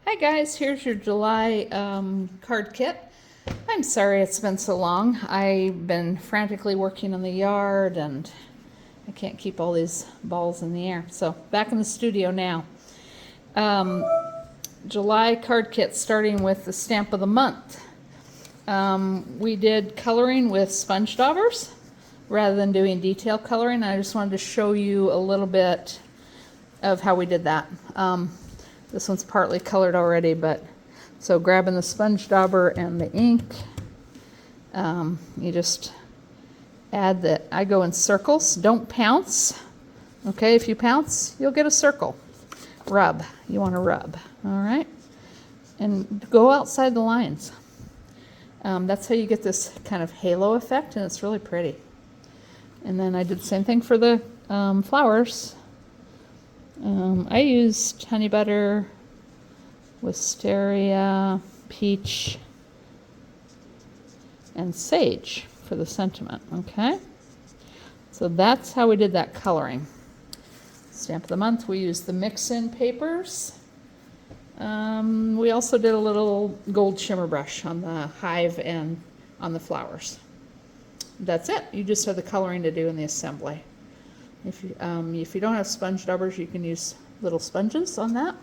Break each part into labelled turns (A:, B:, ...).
A: Hi guys, here's your July card kit. I'm sorry it's been so long. I've been frantically working in the yard and I can't keep all these balls in the air. So back in the studio now. July card kit starting with the stamp of the month. We did coloring with sponge daubers rather than doing detail coloring. I just wanted to show you a little bit of how we did that. This one's partly colored already, but so grabbing the sponge dauber and the ink, you just add the, I go in circles, don't pounce. Okay, if you pounce, you'll get a circle. Rub, you want to rub, all right? And go outside the lines. That's how you get this kind of halo effect, and it's really pretty. And then I did the same thing for the flowers. I used honey butter, wisteria, peach, and sage for the sentiment, okay? So that's how we did that coloring. Stamp of the month, we used the mix-in papers. We also did a little gold shimmer brush on the hive and on the flowers. That's it. You just have the coloring to do in the assembly. If you don't have sponge daubers, you can use little sponges on that.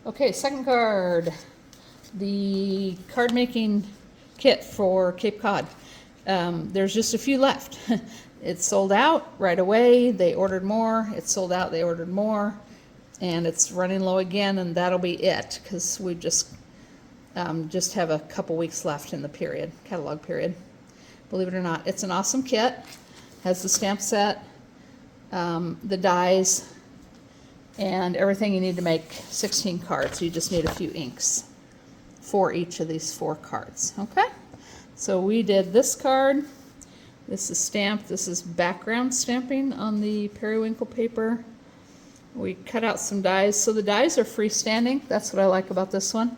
A: Okay, second card. The card making kit for Cape Cod. There's just a few left. It's sold out right away. They ordered more. It's sold out. They ordered more. And it's running low again, and that'll be it because we just have a couple weeks left in the period, catalog period. Believe it or not, it's an awesome kit. Has the stamp set, the dies, and everything you need to make 16 cards. You just need a few inks for each of these 4 cards, okay? So we did this card. This is stamped. This is background stamping on the periwinkle paper. We cut out some dies. So the dies are freestanding. That's what I like about this one.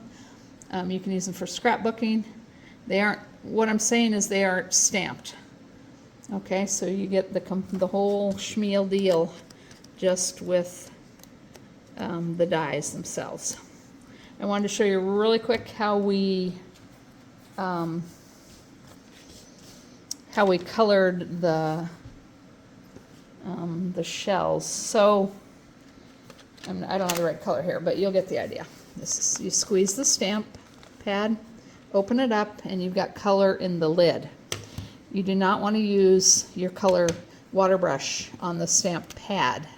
A: You can use them for scrapbooking. They aren't, what I'm saying is they aren't stamped. Okay, so you get the whole schmeal deal just with the dies themselves. I wanted to show you really quick how we colored the shells. So I don't have the right color here, but you'll get the idea. This is, you squeeze the stamp pad, open it up, and you've got color in the lid. You do not want to use your color water brush on the stamp pad.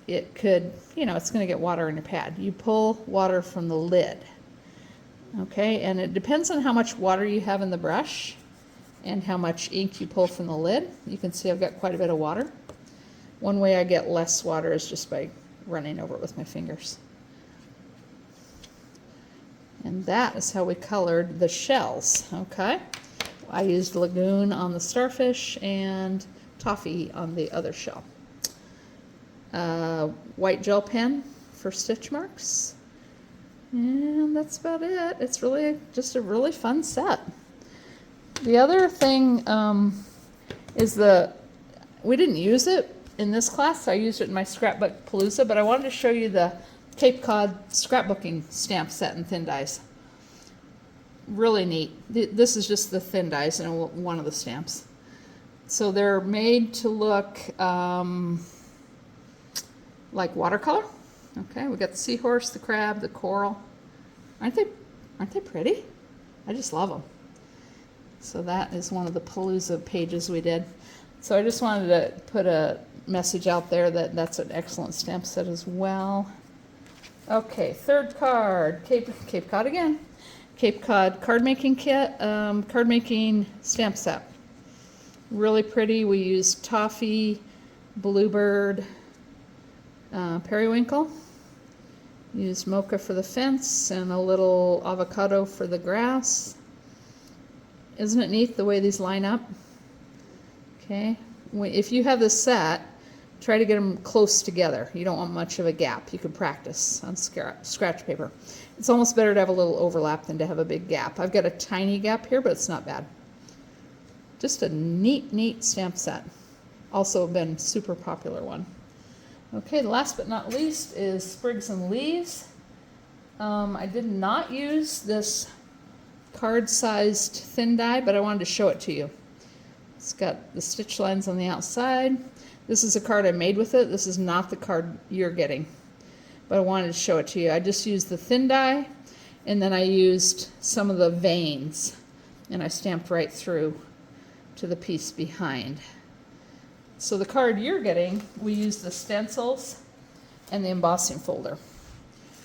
A: It could, it's going to get water in your pad. You pull water from the lid. Okay, and it depends on how much water you have in the brush and how much ink you pull from the lid. You can see I've got quite a bit of water. One way I get less water is just by running over it with my fingers. And that is how we colored the shells, okay? I used Lagoon on the starfish and Toffee on the other shell. White gel pen for stitch marks. And that's about it. It's really just a really fun set. The other thing is we didn't use it in this class. I used it in my Scrapbook Palooza, but I wanted to show you the Cape Cod scrapbooking stamp set in thin dies. Really neat. This is just the thin dies in one of the stamps. So they're made to look like watercolor. Okay, we got the seahorse, the crab, the coral. Aren't they pretty? I just love them. So that is one of the Palooza pages we did. So I just wanted to put a message out there that that's an excellent stamp set as well. Okay, third card, Cape Cod again. Cape Cod card making kit, card making stamp set. Really pretty. We used Toffee, Bluebird, Periwinkle. Used Mocha for the fence and a little avocado for the grass. Isn't it neat the way these line up? Okay, if you have this set, try to get them close together. You don't want much of a gap. You can practice on scratch paper. It's almost better to have a little overlap than to have a big gap. I've got a tiny gap here, but it's not bad. Just a neat stamp set. Also been super popular one. Okay, last but not least is Sprigs and Leaves. I did not use this card-sized thin die, but I wanted to show it to you. It's got the stitch lines on the outside. This is a card I made with it. This is not the card you're getting, but I wanted to show it to you. I just used the thin die, and then I used some of the veins, and I stamped right through to the piece behind. So the card you're getting, we used the stencils and the embossing folder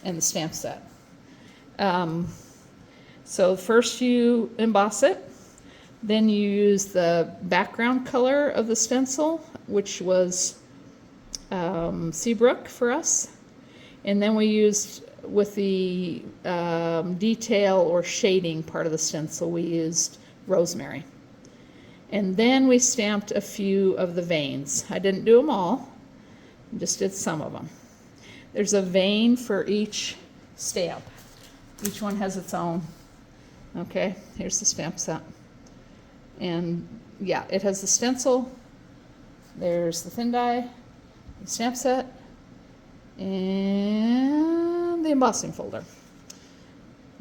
A: and the stamp set. So first you emboss it, then you use the background color of the stencil, which was Seabrook for us, and then we used with the detail or shading part of the stencil, we used Rosemary. And then we stamped a few of the veins. I didn't do them all, just did some of them. There's a vein for each stamp. Each one has its own. Okay, here's the stamp set. And yeah, it has the stencil, there's the thin die, the stamp set, and the embossing folder.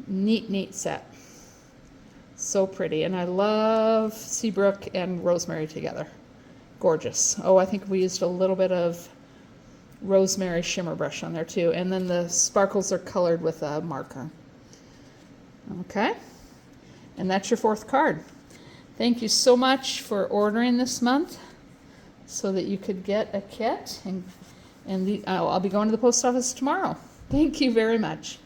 A: Neat, neat set. So pretty, and I love Seabrook and Rosemary together. Gorgeous. Oh, I think we used a little bit of Rosemary shimmer brush on there too, and then the sparkles are colored with a marker. Okay, and that's your fourth card. Thank you so much for ordering this month so that you could get a kit, and I'll be going to the post office tomorrow. Thank you very much.